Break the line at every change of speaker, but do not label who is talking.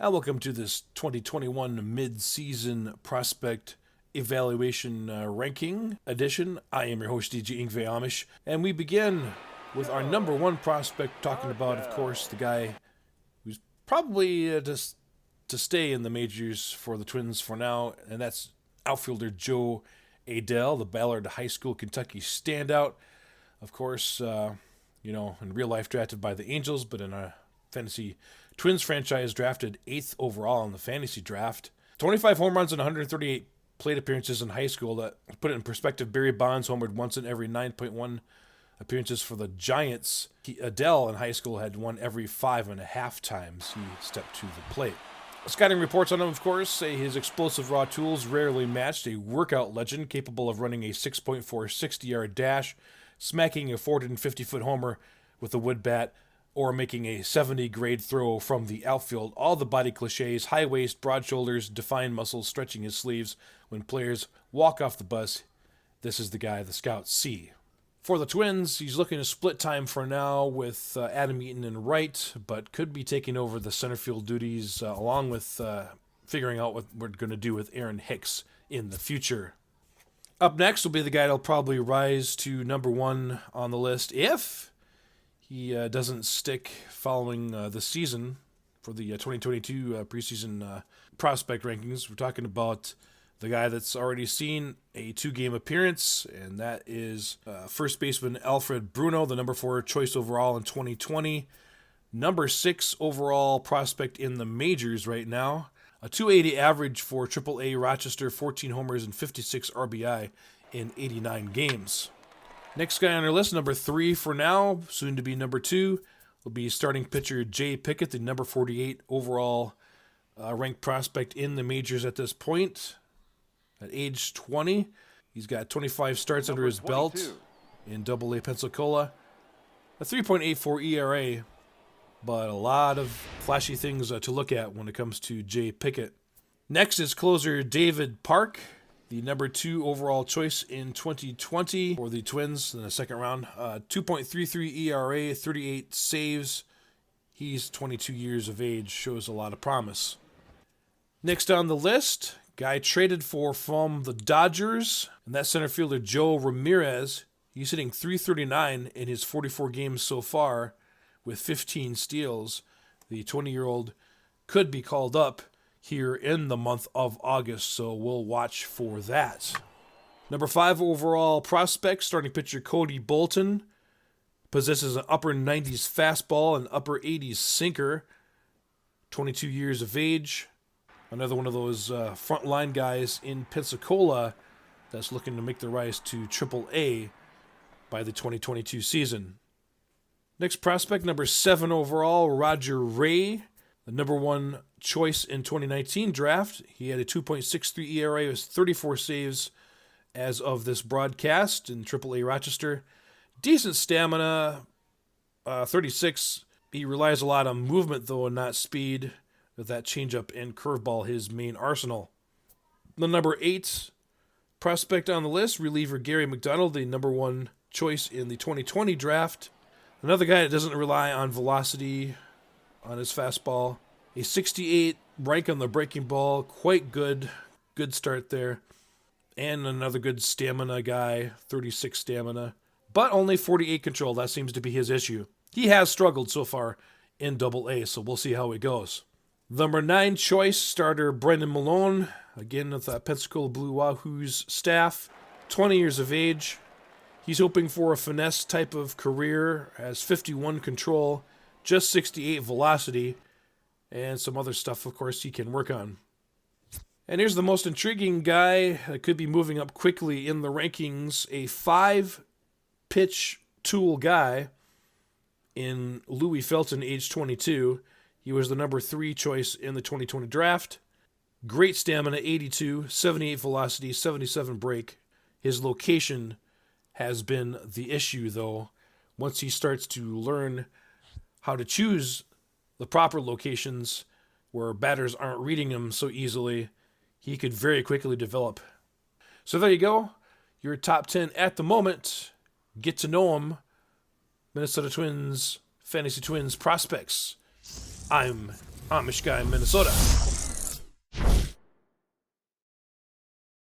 And welcome to this 2021 mid-season prospect evaluation ranking edition. I am your host, DJ Ingve Amish, and we begin with our number one prospect, talking about, of course, the guy who's probably just to stay in the majors for the Twins for now, and that's outfielder Joe Adell, the Ballard High School, Kentucky standout. Of course, in real life drafted by the Angels, but in a fantasy Twins franchise drafted 8th overall in the fantasy draft. 25 home runs and 138 plate appearances in high school. That put it in perspective, Barry Bonds homered once in every 9.1 appearances for the Giants. Adell in high school had won every 5.5 times he stepped to the plate. Scouting reports on him, of course, say his explosive raw tools rarely matched. A workout legend capable of running a 6.4 60-yard dash, smacking a 450-foot homer with a wood bat, or making a 70-grade throw from the outfield. All the body cliches: high waist, broad shoulders, defined muscles, stretching his sleeves. When players walk off the bus, this is the guy the scouts see. For the Twins, he's looking to split time for now with Adam Eaton in right, but could be taking over the center field duties along with figuring out what we're going to do with Aaron Hicks in the future. Up next will be the guy that'll probably rise to number one on the list if he doesn't stick following the season for the 2022 preseason prospect rankings. We're talking about the guy that's already seen a 2-game appearance, and that is first baseman Alfred Bruno, the number 4 choice overall in 2020. Number 6 overall prospect in the majors right now. A 280 average for AAA Rochester, 14 homers and 56 RBI in 89 games. Next guy on our list, number 3 for now, soon to be number 2, will be starting pitcher Jay Pickett, the number 48 overall ranked prospect in the majors at this point. At age 20, he's got 25 starts under his belt in AA Pensacola. A 3.84 ERA, but a lot of flashy things to look at when it comes to Jay Pickett. Next is closer David Park, the number 2 overall choice in 2020 for the Twins in the second round. 2.33 ERA, 38 saves. He's 22 years of age, shows a lot of promise. Next on the list, guy traded from the Dodgers, and that's center fielder Joe Ramirez. He's hitting .339 in his 44 games so far with 15 steals. The 20-year-old could be called up here in the month of August, so we'll watch for that. Number 5 overall prospect, starting pitcher Cody Bolton, possesses an upper 90s fastball and upper 80s sinker. 22 years of age. Another one of those frontline guys in Pensacola that's looking to make the rise to AAA by the 2022 season. Next prospect, number 7 overall, Roger Ray, the number 1 choice in 2019 draft. He had a 2.63 ERA with 34 saves as of this broadcast in AAA Rochester. Decent stamina, 36. He relies a lot on movement, though, and not speed, with that changeup and curveball his main arsenal. The number 8 prospect on the list, reliever Gary McDonald, the number 1 choice in the 2020 draft. Another guy that doesn't rely on velocity on his fastball. A 68 rank on the breaking ball, quite good. Good start there. And another good stamina guy, 36 stamina. But only 48 control, that seems to be his issue. He has struggled so far in AA, so we'll see how it goes. Number 9 choice, starter Brendan Malone, again with Pensacola Blue Wahoos staff, 20 years of age. He's hoping for a finesse type of career, has 51 control, just 68 velocity, and some other stuff, of course, he can work on. And here's the most intriguing guy that could be moving up quickly in the rankings, a 5-pitch tool guy in Louis Felton, age 22. He was the number 3 choice in the 2020 draft. Great stamina, 82, 78 velocity, 77 break. His location has been the issue, though. Once he starts to learn how to choose the proper locations where batters aren't reading him so easily, he could very quickly develop. So there you go. Your top 10 at the moment. Get to know them. Minnesota Twins, Fantasy Twins prospects. I'm Amish guy in Minnesota.